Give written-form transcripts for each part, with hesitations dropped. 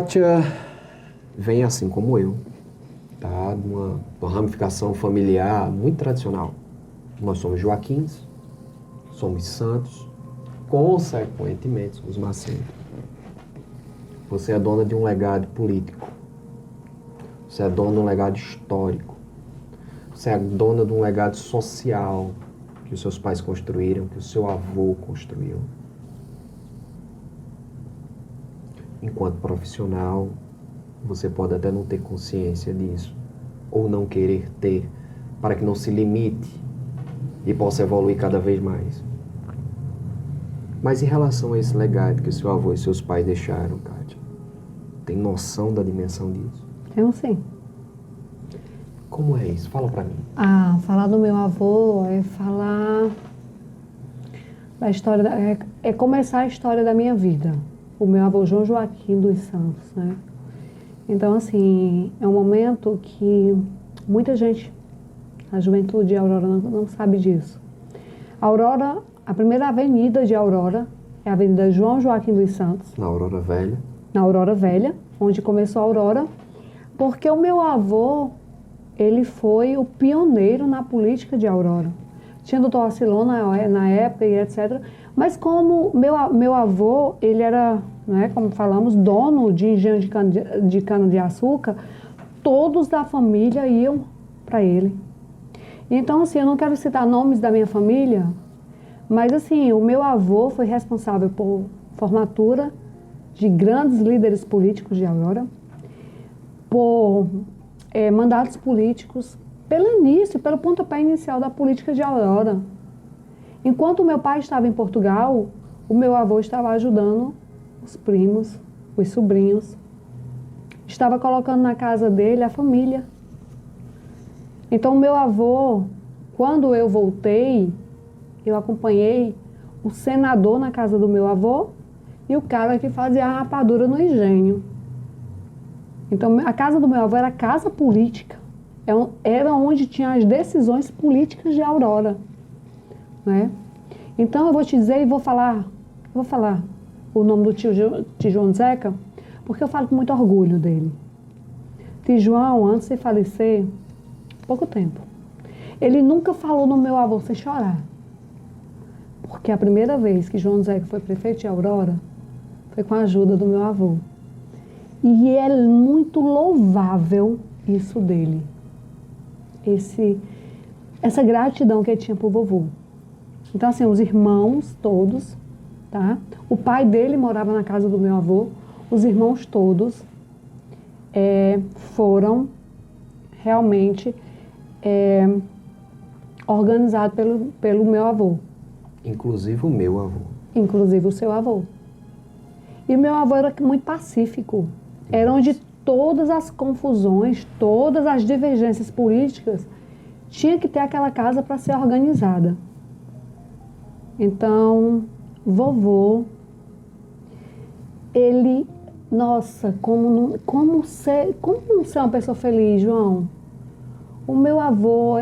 Kátia vem, assim como eu, tá? De uma ramificação familiar muito tradicional. Nós somos Joaquins, somos Santos, consequentemente somos Macedo. Você é dona de um legado político. Você é dona de um legado histórico. Você é dona de um legado social que os seus pais construíram, que o seu avô construiu. Enquanto profissional, você pode até não ter consciência disso, ou não querer ter, para que não se limite e possa evoluir cada vez mais. Mas em relação a esse legado que o seu avô e seus pais deixaram, Kátia, tem noção da dimensão disso? Eu sim. Como é isso? Fala pra mim. Falar do meu avô é falar da história, é começar a história da minha vida. O meu avô João Joaquim dos Santos, né? Então, assim, é um momento que muita gente, a juventude de Aurora não sabe disso. Aurora, a primeira avenida de Aurora é a Avenida João Joaquim dos Santos. Na Aurora Velha. Na Aurora Velha, onde começou a Aurora, porque o meu avô, ele foi o pioneiro na política de Aurora. Tinha doutor Arcilon na época e etc. Mas como meu avô, ele era, né, como falamos, dono de engenho de cana-de-açúcar, todos da família iam para ele. Então, assim, eu não quero citar nomes da minha família, mas, assim, o meu avô foi responsável por formatura de grandes líderes políticos de Aurora, por mandatos políticos, pelo pontapé inicial da política de Aurora. Enquanto o meu pai estava em Portugal, o meu avô estava ajudando os primos, os sobrinhos, estava colocando na casa dele a família. Então, o meu avô, quando eu voltei, eu acompanhei o senador na casa do meu avô e o cara que fazia a rapadura no engenho. Então, a casa do meu avô era casa política. Era onde tinha as decisões políticas de Aurora, né? Então, eu vou te dizer e vou falar o nome do tio João Zeca, porque eu falo com muito orgulho dele. Tio João, antes de falecer, pouco tempo, ele nunca falou no meu avô sem chorar. Porque a primeira vez que João Zeca foi prefeito de Aurora foi com a ajuda do meu avô. E é muito louvável isso dele. Essa gratidão que ele tinha por vovô. Então, assim, os irmãos todos, tá? O pai dele morava na casa do meu avô. Os irmãos todos foram realmente organizados pelo meu avô. Inclusive o meu avô. Inclusive o seu avô. E o meu avô era muito pacífico. Era onde todas as confusões, todas as divergências políticas, tinha que ter aquela casa para ser organizada. Então, vovô, ele, nossa, como não ser uma pessoa feliz, João? O meu avô,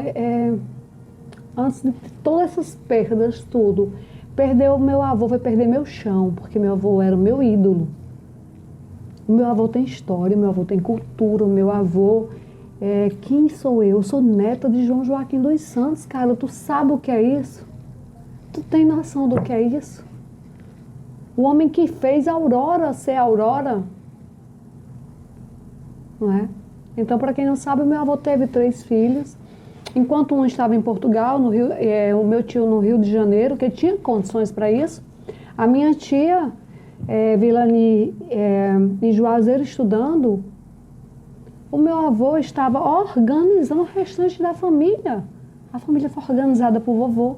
antes de todas essas perdas, tudo, perder o meu avô foi perder meu chão, porque meu avô era o meu ídolo. O meu avô tem história, o meu avô tem cultura, o meu avô... quem sou eu? Eu sou neta de João Joaquim dos Santos, cara. Tu sabe o que é isso? Tu tem noção do que é isso? O homem que fez a Aurora ser Aurora. Não é? Então, para quem não sabe, o meu avô teve 3 filhos. Enquanto um estava em Portugal, no Rio, o meu tio no Rio de Janeiro, que tinha condições para isso. A minha tia, Vilani, em Juazeiro, estudando. O meu avô estava organizando o restante da família. A família foi organizada por vovô.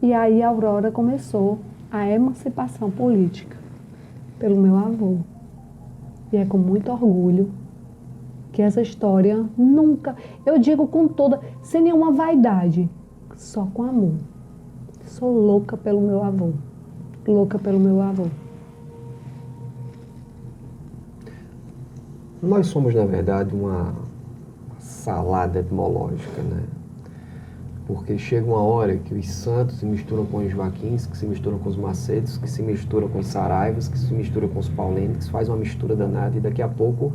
E aí a Aurora começou a emancipação política pelo meu avô. E é com muito orgulho que essa história nunca... Eu digo com toda... sem nenhuma vaidade. Só com amor. Sou louca pelo meu avô. Louca pelo meu avô. Nós somos, na verdade, uma salada etimológica, né? Porque chega uma hora que os santos se misturam com os Joaquins, que se misturam com os Macedos, que se misturam com os Saraivas, que se misturam com os Paulinos, que se faz uma mistura danada e daqui a pouco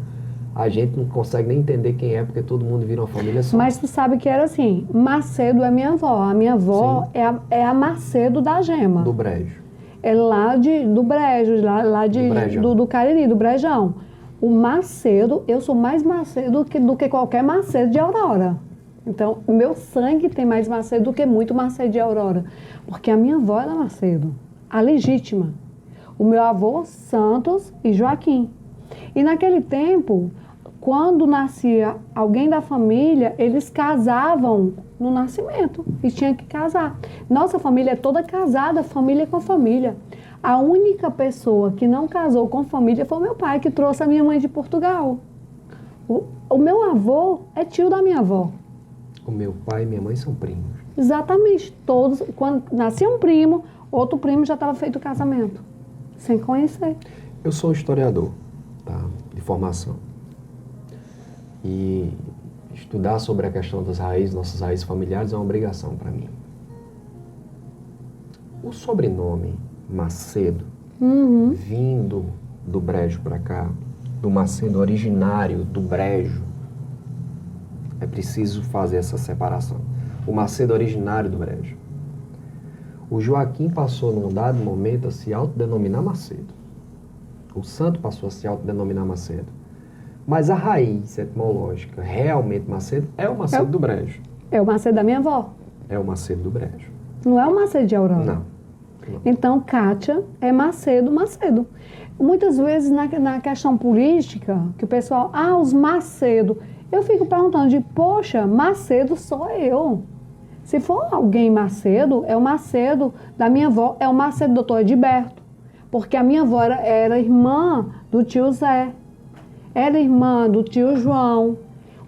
a gente não consegue nem entender quem é, porque todo mundo vira uma família só. Mas tu sabe que era assim, Macedo é minha avó. A minha avó é a Macedo da Gema. Do Brejo. É lá do Brejo, do Cariri, do Brejão. O Macedo, eu sou mais Macedo do que qualquer Macedo de Aurora. Então, meu sangue tem mais Macedo do que muito Macedo de Aurora. Porque a minha avó era Macedo, a legítima. O meu avô, Santos e Joaquim. E naquele tempo, quando nascia alguém da família, eles casavam no nascimento. E tinha que casar. Nossa família é toda casada, família com família. A única pessoa que não casou com família foi o meu pai, que trouxe a minha mãe de Portugal. O meu avô é tio da minha avó. O meu pai e minha mãe são primos. Exatamente. Todos, quando nascia um primo, outro primo já estava feito o casamento. Sem conhecer. Eu sou historiador, tá? De formação. E estudar sobre a questão das raízes, nossas raízes familiares, é uma obrigação para mim. O sobrenome Macedo, vindo do Brejo para cá, do Macedo originário do Brejo, é preciso fazer essa separação. O Macedo originário do Brejo. O Joaquim passou, num dado momento, a se autodenominar Macedo. O santo passou a se autodenominar Macedo. Mas a raiz etimológica, realmente Macedo, é o Macedo do Brejo. É o Macedo da minha avó. É o Macedo do Brejo. Não é o Macedo de Aurora. Não. Então, Kátia é Macedo. Muitas vezes, na questão política, que o pessoal, os Macedo... Eu fico perguntando poxa, Macedo sou eu. Se for alguém Macedo, é o Macedo da minha avó, é o Macedo do Dr. Edberto. Porque a minha avó era irmã do tio Zé, era irmã do tio João.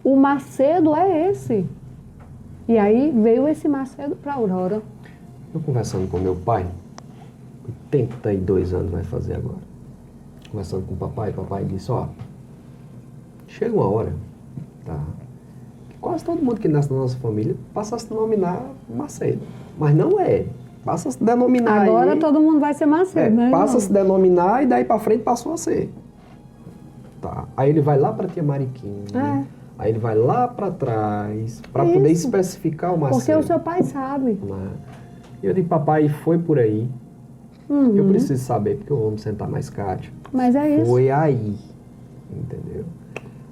O Macedo é esse. E aí veio esse Macedo para Aurora. Eu conversando com meu pai, 82 anos vai fazer agora. Conversando com o papai disse, chega uma hora, tá? Quase todo mundo que nasce na nossa família passa a se denominar Macedo. Mas não é. Passa a se denominar agora aí, todo mundo vai ser Macedo, né? Passa a se denominar e daí pra frente passou a ser. Tá. Aí ele vai lá pra tia Mariquinha. Aí ele vai lá pra trás pra poder especificar o Macedo. Porque o seu pai sabe. E eu digo, papai, foi por aí. Eu preciso saber, porque eu vou me sentar mais, Kátia. Mas é isso. Foi aí. Entendeu?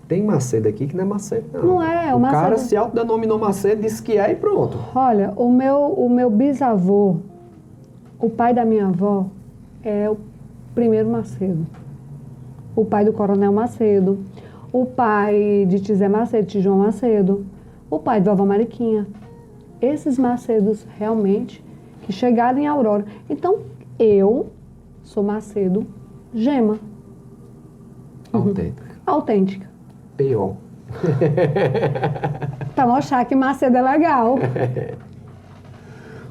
Tem Macedo aqui que não é Macedo, não. Não é, o Macedo... cara se autodenominou Macedo, disse que é e pronto. Olha, o meu bisavô, o pai da minha avó, é o primeiro Macedo. O pai do Coronel Macedo, o pai de Tizé Macedo, João Macedo, o pai de vovó Mariquinha. Esses Macedos, realmente, que chegaram em Aurora. Então, eu sou Macedo Gema. Autêntica. Autêntica. P.O. Pra mostrar que Macedo é legal.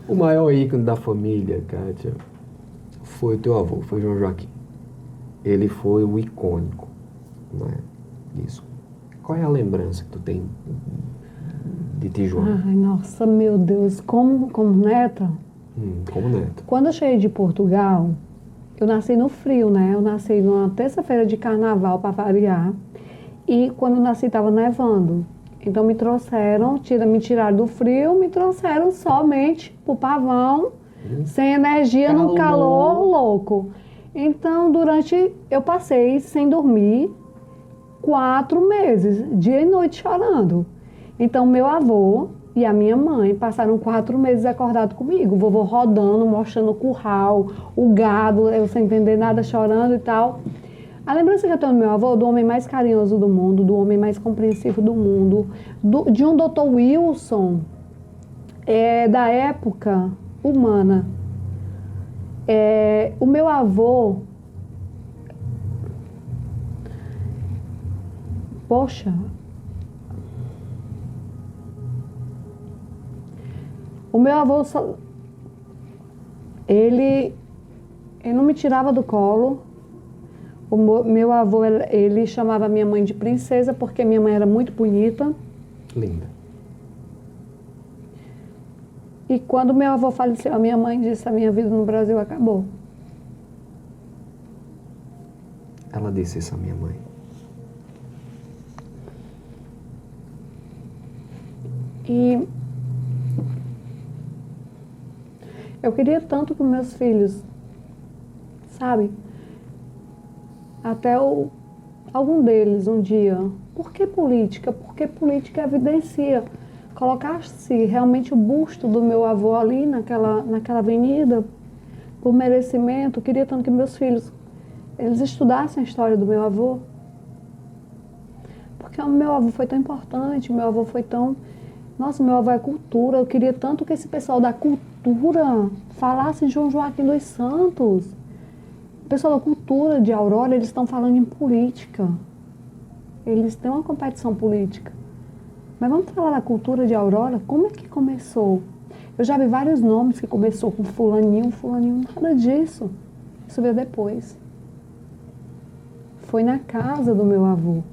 O maior ícone da família, Kátia, foi o teu avô, foi o João Joaquim. Ele foi o icônico, não é? Isso. Qual é a lembrança que tu tem de ti, João? Ai, nossa, meu Deus. Como neta? Como neto. Quando eu cheguei de Portugal, eu nasci no frio, né? Eu nasci numa terça-feira de carnaval, para variar. E quando eu nasci, estava nevando. Então me tiraram do frio, me trouxeram somente pro Pavão, sem energia, num calor louco. Então, eu passei sem dormir 4 meses, dia e noite chorando. Então, meu avô e a minha mãe passaram 4 meses acordados comigo. O vovô rodando, mostrando o curral, o gado, eu sem entender nada, chorando e tal. A lembrança que eu tenho do meu avô, do homem mais carinhoso do mundo, do homem mais compreensivo do mundo, de um Dr. Wilson, da época humana. O meu avô, poxa, o meu avô, ele não me tirava do colo. O meu avô, ele chamava minha mãe de princesa porque minha mãe era muito bonita. Linda. E quando meu avô faleceu, a minha mãe disse: a minha vida no Brasil acabou. Ela disse isso à minha mãe. E eu queria tanto que meus filhos, sabe? Até algum deles um dia. Por que política? Porque política evidencia. Colocar-se realmente o busto do meu avô ali naquela avenida, por merecimento. Eu queria tanto que meus filhos, eles estudassem a história do meu avô. Porque o meu avô foi tão importante, o meu avô foi tão... Nossa, meu avô é cultura. Eu queria tanto que esse pessoal da cultura falasse em João Joaquim dos Santos. O pessoal da cultura de Aurora, eles estão falando em política. Eles têm uma competição política. Mas vamos falar da cultura de Aurora? Como é que começou? Eu já vi vários nomes que começou com fulaninho, nada disso. Isso veio depois. Foi na casa do meu avô.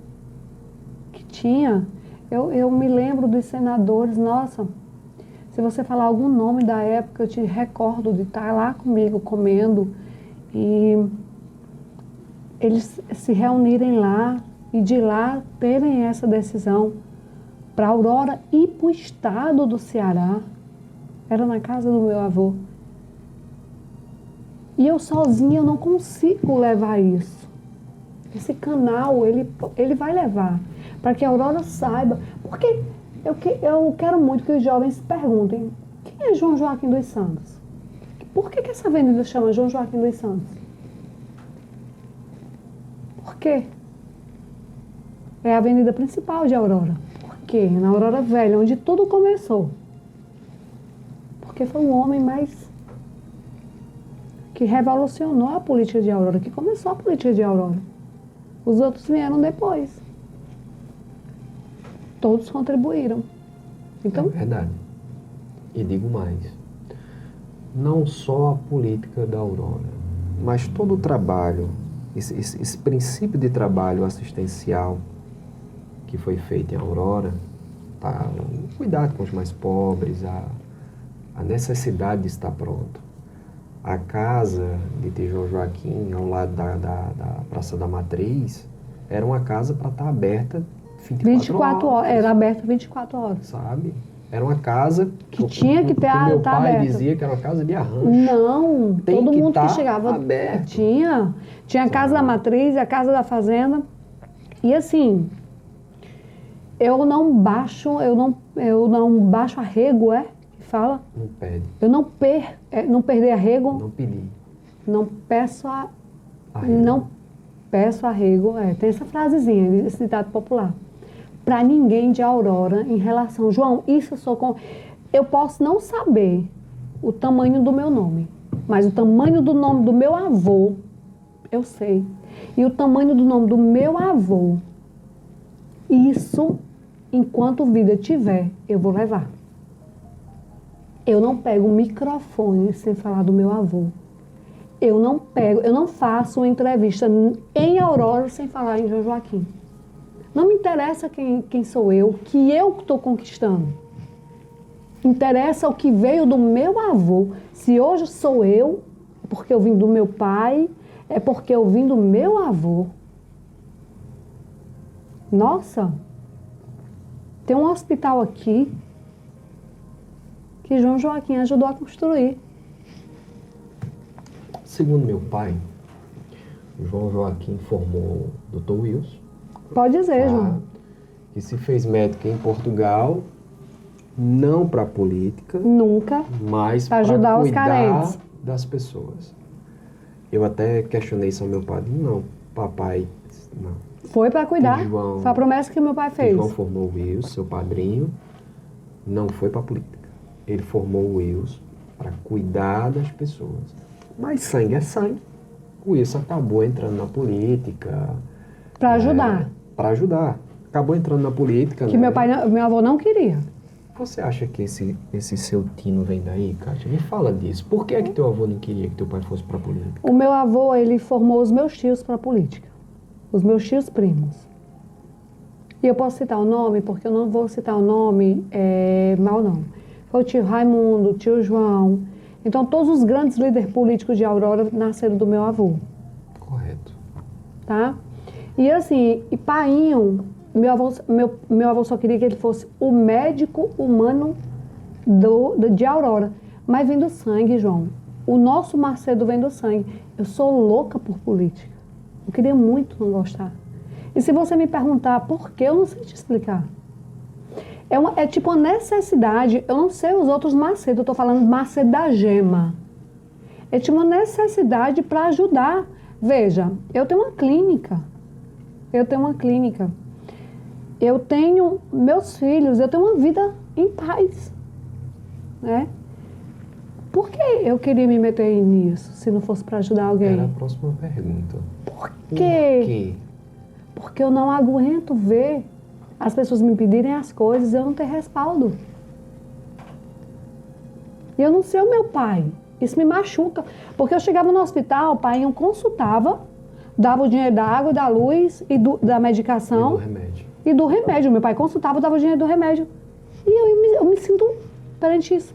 Que tinha... Eu me lembro dos senadores, nossa, se você falar algum nome da época, eu te recordo de estar lá comigo comendo e eles se reunirem lá e de lá terem essa decisão para Aurora e para o estado do Ceará. Era na casa do meu avô. E eu sozinha eu não consigo levar isso. Esse canal, ele vai levar. Para que a Aurora saiba. Porque eu quero muito que os jovens perguntem: quem é João Joaquim dos Santos? Por que essa avenida chama João Joaquim dos Santos? Por quê? É a avenida principal de Aurora. Por quê? Na Aurora Velha, onde tudo começou. Porque foi um homem que revolucionou a política de Aurora, que começou a política de Aurora. Os outros vieram depois. Todos contribuíram. Então, é verdade. E digo mais. Não só a política da Aurora, mas todo o trabalho, esse princípio de trabalho assistencial que foi feito em Aurora, tá? O cuidado com os mais pobres, a necessidade de estar pronto. A casa de João Joaquim, ao lado da Praça da Matriz, era uma casa para estar aberta 24 horas. Era aberta 24 horas. Sabe? Era uma casa que tinha que ter meu pai aberta. dizia que era uma casa de arranjo. Não, tem todo que mundo que chegava aberto. Tinha a casa da matriz, a casa da fazenda. E assim, eu não baixo arrego, que fala? Não pede. Eu não perder arrego. Não pedi. Não peço Arrego. Não peço arrego. Tem essa frasezinha, esse ditado popular. Para ninguém de Aurora em relação... João, isso eu sou com... Eu posso não saber o tamanho do meu nome, mas o tamanho do nome do meu avô, eu sei. E o tamanho do nome do meu avô, isso, enquanto vida tiver, eu vou levar. Eu não pego o microfone sem falar do meu avô. Eu não faço uma entrevista em Aurora sem falar em João Joaquim. Não me interessa quem sou eu, que eu estou conquistando. Interessa o que veio do meu avô. Se hoje sou eu, é porque eu vim do meu pai, é porque eu vim do meu avô. Nossa, tem um hospital aqui que João Joaquim ajudou a construir. Segundo meu pai, o João Joaquim formou o Dr. Wilson. Pode dizer, João. Que se fez médico em Portugal, não para política. Nunca. Mas para ajudar os cuidar carentes das pessoas. Eu até questionei isso ao meu pai. Não, papai, não. Foi para cuidar. João, foi a promessa que meu pai fez. João formou o Wilson, seu padrinho, não foi para política. Ele formou o Wilson para cuidar das pessoas. Mas sangue é sangue. O Wilson acabou entrando na política. Para ajudar. Para ajudar. Acabou entrando na política. Que meu avô não queria. Você acha que esse seu tino vem daí, Kátia? Me fala disso. Por que é que teu avô não queria que teu pai fosse para política? O meu avô, ele formou os meus tios para política. Os meus tios primos. E eu posso citar o nome, porque eu não vou citar o nome mal, não. Foi o tio Raimundo, o tio João. Então, todos os grandes líderes políticos de Aurora nasceram do meu avô. Correto. Tá? E assim, e Painho, meu avô só queria que ele fosse o médico humano de Aurora. Mas vem do sangue, João. O nosso Macedo vem do sangue. Eu sou louca por política. Eu queria muito não gostar. E se você me perguntar por quê, eu não sei te explicar. É tipo uma necessidade. Eu não sei os outros Macedo, eu estou falando Macedo da Gema. É tipo uma necessidade para ajudar. Veja, eu tenho uma clínica. Eu tenho meus filhos, eu tenho uma vida em paz. Né? Por que eu queria me meter nisso, se não fosse para ajudar alguém? Era a próxima pergunta. Por quê? Por quê? Porque eu não aguento ver as pessoas me pedirem as coisas e eu não ter respaldo. E eu não sei o meu pai. Isso me machuca. Porque eu chegava no hospital, o pai eu consultava, dava o dinheiro da água, da luz e da medicação. E do remédio. E do remédio. Meu pai consultava, dava o dinheiro do remédio. E eu me sinto, perante isso,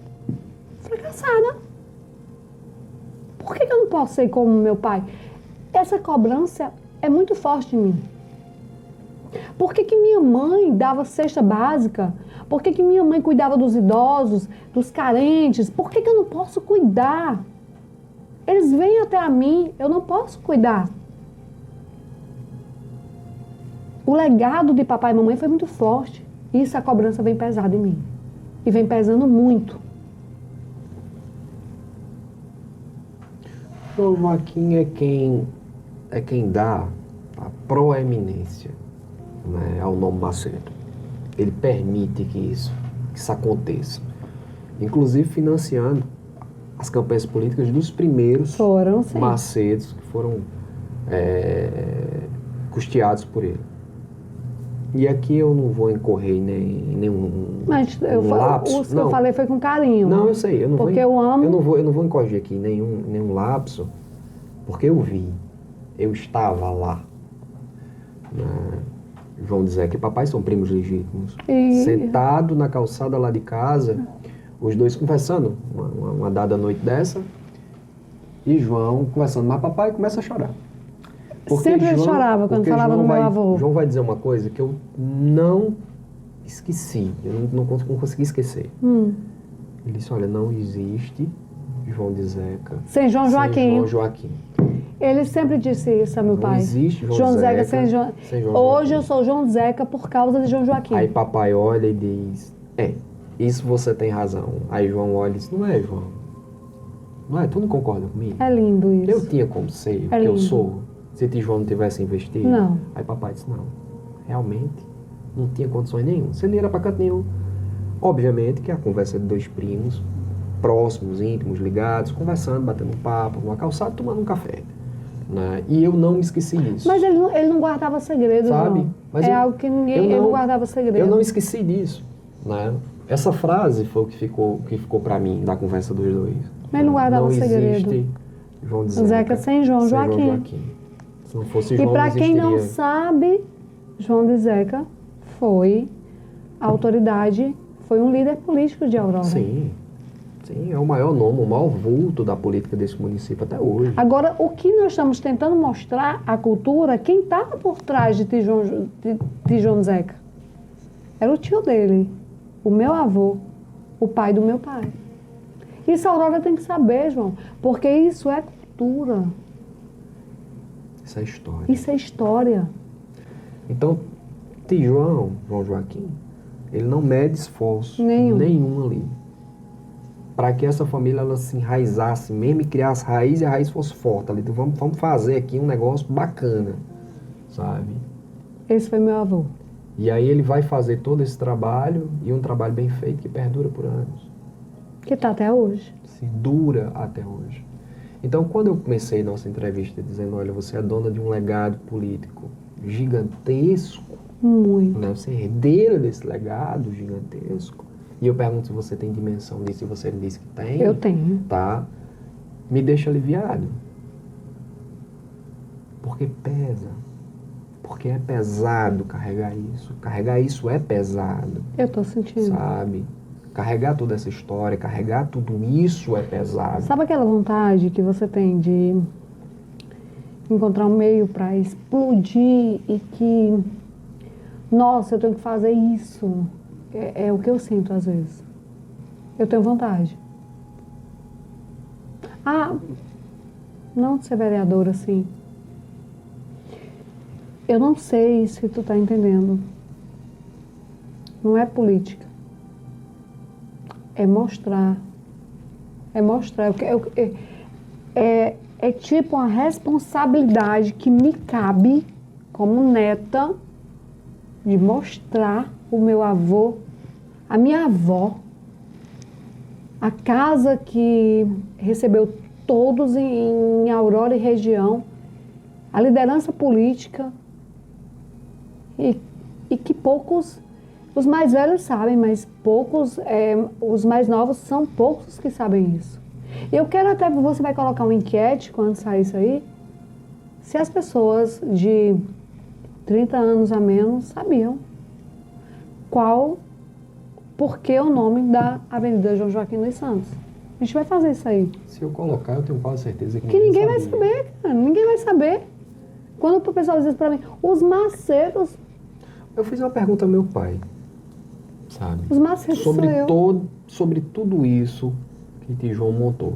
fracassada. Por que eu não posso ser como meu pai? Essa cobrança é muito forte em mim. Por que minha mãe dava cesta básica? Por que minha mãe cuidava dos idosos, dos carentes? Por que eu não posso cuidar? Eles vêm até mim, eu não posso cuidar. O legado de papai e mamãe foi muito forte. Isso, a cobrança vem pesada em mim. E vem pesando muito. O Joaquim é quem dá a proeminência, né, ao nome Macedo. Ele permite que isso aconteça. Inclusive financiando as campanhas políticas dos primeiros Macedos que foram custeados por ele. E aqui eu não vou incorrer em nenhum lapso. O que eu falei foi com carinho. Não, eu sei. Eu não porque eu amo. Eu não vou incorrer aqui em nenhum lapso, porque eu vi. Eu estava lá. Vão dizer que papai são primos legítimos. Sentado na calçada lá de casa, os dois conversando, uma dada noite dessa, e João conversando. Mas papai começa a chorar. Sempre João, chorava quando falava do meu avô. João vai dizer uma coisa que eu não esqueci, eu não consegui esquecer. Ele disse, olha, não existe João de Zeca sem João Joaquim. Ele sempre disse isso a meu pai. Não existe João Zeca sem João Hoje eu sou João Zeca por causa de João Joaquim. Aí papai olha e diz, isso você tem razão. Aí João olha e diz, não é, João? Não é? Tu não concorda comigo? É lindo isso. Eu tinha como ser o que eu sou. Se João não tivesse investido. Não. Aí papai disse, não, realmente não tinha condições nenhuma. Você não ia para canto nenhum. Obviamente que a conversa de dois primos, próximos, íntimos, ligados, conversando, batendo um papo, numa calçada, tomando um café. Né? E eu não me esqueci disso. Mas ele não guardava segredo, sabe? João. Mas algo que ele não guardava segredo. Eu não esqueci disso. Né? Essa frase foi o que ficou para mim da conversa dos dois. Mas ele não guardava segredo. Não existe João de Zeca sem João Joaquim. Se não fosse João, e para quem não sabe, João de Zeca foi a autoridade, foi um líder político de Aurora. Sim, é o maior nome, o maior vulto da política desse município até hoje. Agora, o que nós estamos tentando mostrar, a cultura, quem estava por trás de João Zeca? Era o tio dele, o meu avô, o pai do meu pai. Isso a Aurora tem que saber, João, porque isso é cultura. Isso é história. Isso é história. Então, João Joaquim, ele não mede esforço nenhum ali. Para que essa família ela se enraizasse mesmo e criasse raiz e a raiz fosse forte ali. Então, vamos fazer aqui um negócio bacana, sabe? Esse foi meu avô. E aí ele vai fazer todo esse trabalho e um trabalho bem feito que perdura por anos. Que está até hoje. Se dura até hoje. Então, quando eu comecei nossa entrevista dizendo, olha, você é dona de um legado político gigantesco. Muito. Né? Você é herdeira desse legado gigantesco. E eu pergunto se você tem dimensão disso e você me disse que tem. Eu tenho. Tá? Me deixa aliviado. Porque pesa. Porque é pesado carregar isso. Carregar isso é pesado. Eu tô sentindo. Sabe? Carregar toda essa história, carregar tudo isso é pesado. Sabe aquela vontade que você tem de encontrar um meio para explodir e que, nossa, eu tenho que fazer isso? É o que eu sinto às vezes. Eu tenho vontade. Não de ser vereadora, assim. Eu não sei se tu tá entendendo. Não é política. É mostrar. É mostrar. É tipo uma responsabilidade que me cabe, como neta, de mostrar o meu avô, a minha avó, a casa que recebeu todos em Aurora e região, a liderança política, e que poucos, os mais velhos sabem, mas poucos, os mais novos são poucos que sabem isso. Eu quero até, você vai colocar uma enquete quando sair isso aí, se as pessoas de 30 anos a menos sabiam por que o nome da Avenida João Joaquim dos Santos. A gente vai fazer isso aí. Se eu colocar, eu tenho quase certeza que ninguém vai saber, cara. Ninguém vai saber. Quando o pessoal diz pra mim, os maceiros... Eu fiz uma pergunta ao meu pai, sabe? Os maceiros sobre tudo isso que Tijoão montou.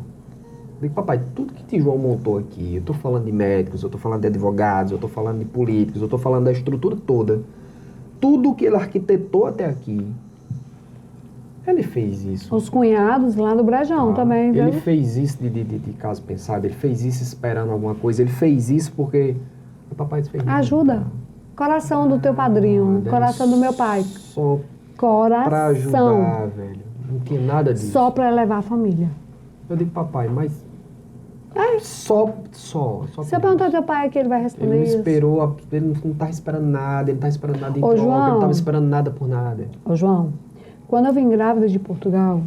Eu digo, papai, tudo que Tijoão montou aqui, eu tô falando de médicos, eu tô falando de advogados, eu tô falando de políticos, eu tô falando da estrutura toda. Tudo que ele arquitetou até aqui, ele fez isso. Os cunhados lá do Brajão também, viu? Ele fez isso de caso pensado, ele fez isso esperando alguma coisa, ele fez isso porque o papai fez. Ajuda. Coração do teu padrinho, coração do meu pai. Só coração. Pra ajudar, velho. Não tinha nada disso. Só pra elevar a família. Eu digo, papai, mas... Só. Se eu perguntar ao teu pai que ele vai responder ele isso. Ele não tá esperando nada, ele não tá esperando nada em Ô, troca, João, ele não tava esperando nada por nada. Ô, João, quando eu vim grávida de Portugal,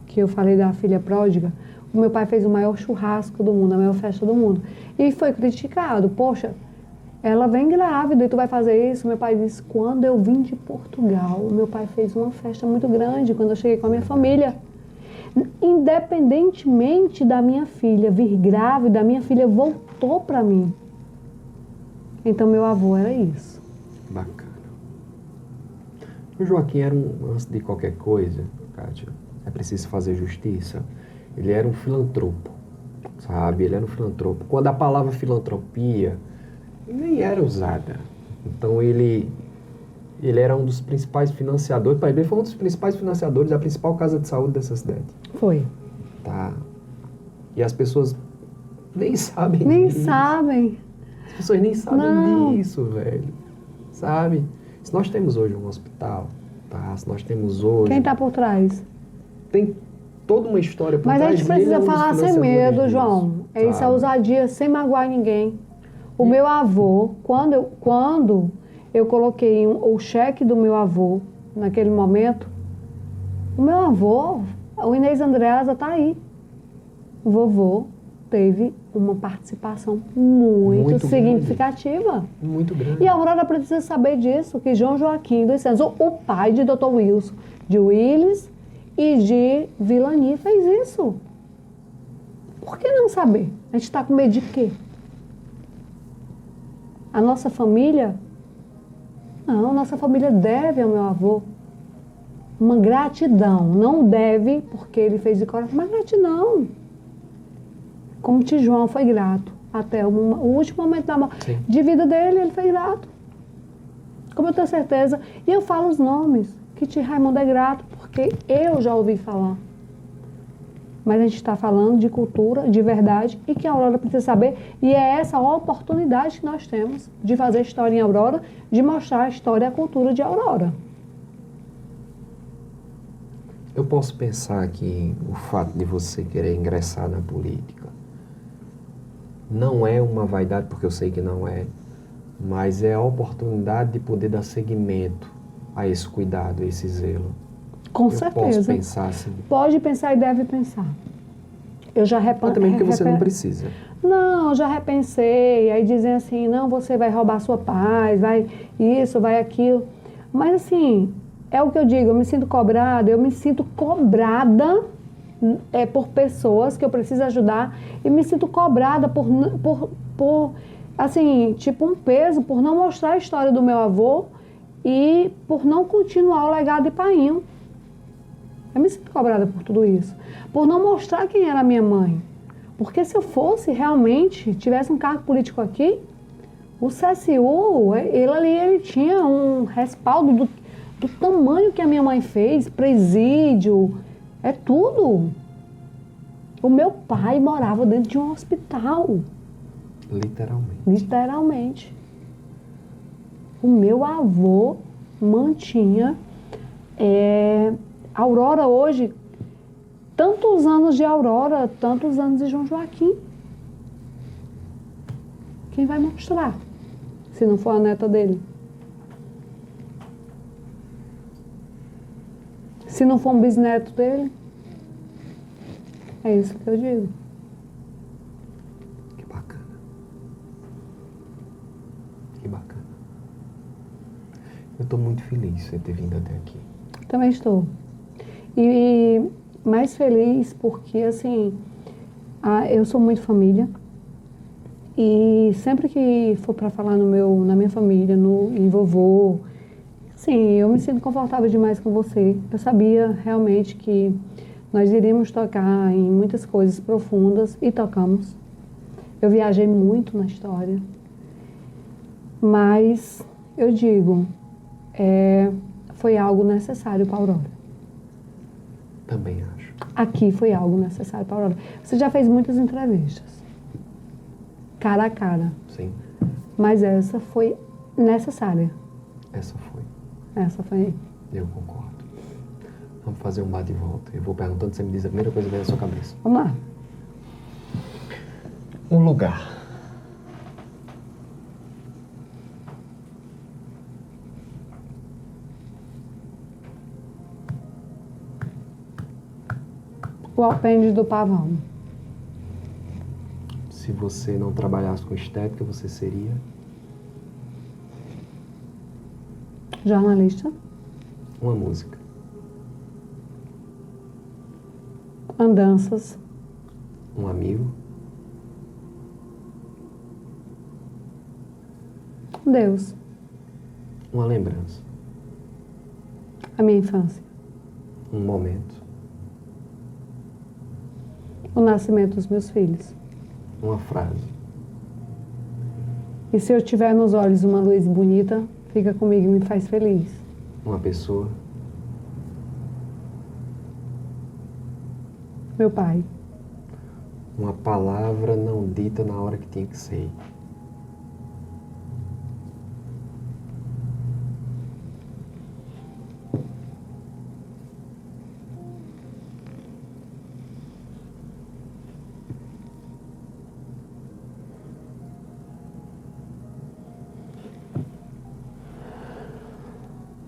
que eu falei da filha pródiga, o meu pai fez o maior churrasco do mundo, a maior festa do mundo. E foi criticado. Poxa, ela vem grávida e tu vai fazer isso? Meu pai disse, quando eu vim de Portugal, meu pai fez uma festa muito grande quando eu cheguei com a minha família. Independentemente da minha filha vir grávida, a minha filha voltou para mim. Então, meu avô era isso. Bacana. O Joaquim era antes de qualquer coisa, Kátia, é preciso fazer justiça, ele era um filantropo, sabe? Ele era um filantropo. Quando a palavra filantropia nem era usada. Então, ele era um dos principais financiadores, para ele foi um dos principais financiadores da principal casa de saúde dessa cidade. Foi. Tá. E as pessoas nem sabem disso. Sabem. As pessoas nem sabem disso, velho. Sabe? Se nós temos hoje um hospital, tá? Se nós temos hoje... Quem tá por trás? Tem toda uma história por trás. Mas a gente precisa falar sem medo, João. Disso, isso é ousadia, sem magoar ninguém. O meu avô, quando eu coloquei o cheque do meu avô, naquele momento, o meu avô, o Inês Andreasa tá aí. O vovô teve uma participação muito significativa. Grande. Muito grande. E a Aurora precisa saber disso, que João Joaquim dos Santos, o pai de Dr. Wilson, de Willis e de Vilani, fez isso. Por que não saber? A gente está com medo de quê? A nossa família... Não, nossa família deve ao meu avô uma gratidão. Não deve porque ele fez de coração, mas gratidão. Como Tijoão foi grato. Até o último momento de vida dele, ele foi grato. Como eu tenho certeza. E eu falo os nomes. Que Tio Raimundo é grato porque eu já ouvi falar. Mas a gente está falando de cultura, de verdade, e que a Aurora precisa saber. E é essa a oportunidade que nós temos de fazer história em Aurora, de mostrar a história e a cultura de Aurora. Eu posso pensar que o fato de você querer ingressar na política não é uma vaidade, porque eu sei que não é, mas é a oportunidade de poder dar seguimento a esse cuidado, a esse zelo. Com certeza. Posso pensar assim. Pode pensar e deve pensar. Eu já repensei. Mas também porque você não precisa. Não, já repensei. Aí dizem assim, não, você vai roubar sua paz, vai isso, vai aquilo. Mas assim, É o que eu digo, eu me sinto cobrada por pessoas que eu preciso ajudar e me sinto cobrada por assim, tipo um peso, por não mostrar a história do meu avô e por não continuar o legado de Painho. Eu me sinto cobrada por tudo isso. Por não mostrar quem era a minha mãe. Porque se eu fosse realmente, tivesse um cargo político aqui, o CSU, ele tinha um respaldo do tamanho que a minha mãe fez, presídio, é tudo. O meu pai morava dentro de um hospital. Literalmente. Literalmente. O meu avô mantinha... Aurora hoje, tantos anos de Aurora, tantos anos de João Joaquim. Quem vai mostrar, se não for a neta dele? Se não for um bisneto dele? É isso que eu digo. Que bacana. Que bacana. Eu estou muito feliz de você ter vindo até aqui. Também estou. E mais feliz porque, assim, eu sou muito família. E sempre que for para falar na minha família, em vovô, sim, eu me sinto confortável demais com você. Eu sabia realmente que nós iríamos tocar em muitas coisas profundas e tocamos. Eu viajei muito na história. Mas eu digo, foi algo necessário para a Aurora. Também acho. Aqui foi algo necessário para a Aurora. Você já fez muitas entrevistas, cara a cara. Sim. Mas essa foi necessária. Essa foi. Essa foi. Eu concordo. Vamos fazer um bate e volta. Eu vou perguntando, você me diz a primeira coisa que vem na sua cabeça. Vamos lá. Um lugar. O Alpendre do Pavão. Se você não trabalhasse com estética, você seria? Jornalista. Uma música. Andanças. Um amigo. Deus. Uma lembrança. A minha infância. Um momento. O nascimento dos meus filhos. Uma frase. E se eu tiver nos olhos uma luz bonita, fica comigo e me faz feliz. Uma pessoa. Meu pai. Uma palavra não dita na hora que tinha que ser.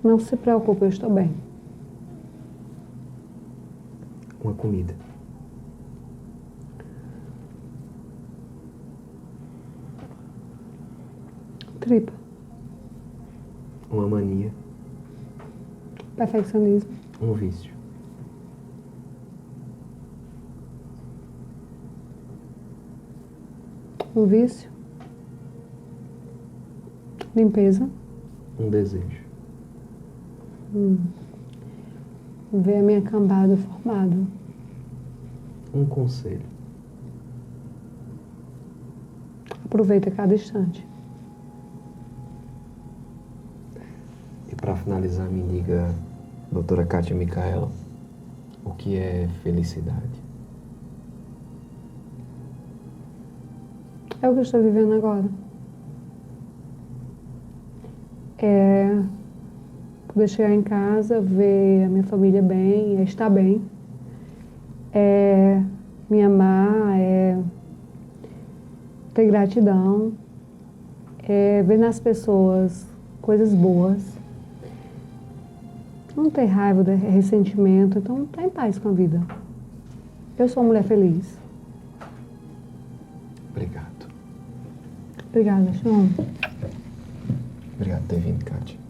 Não se preocupe, eu estou bem. Uma comida. Tripa. Uma mania. Perfeccionismo. Um vício. Um vício. Limpeza. Um desejo. Ver a minha cambada formada. Um conselho. Aproveita cada instante. E para finalizar, me diga, doutora Kátia Micaela, o que é felicidade? É o que eu estou vivendo agora. É poder chegar em casa, ver a minha família bem, estar bem. É me amar, é ter gratidão, é ver nas pessoas coisas boas. Não ter raiva, ressentimento, então estar em paz com a vida. Eu sou uma mulher feliz. Obrigado. Obrigada, João. Obrigado por ter vindo, Kátia.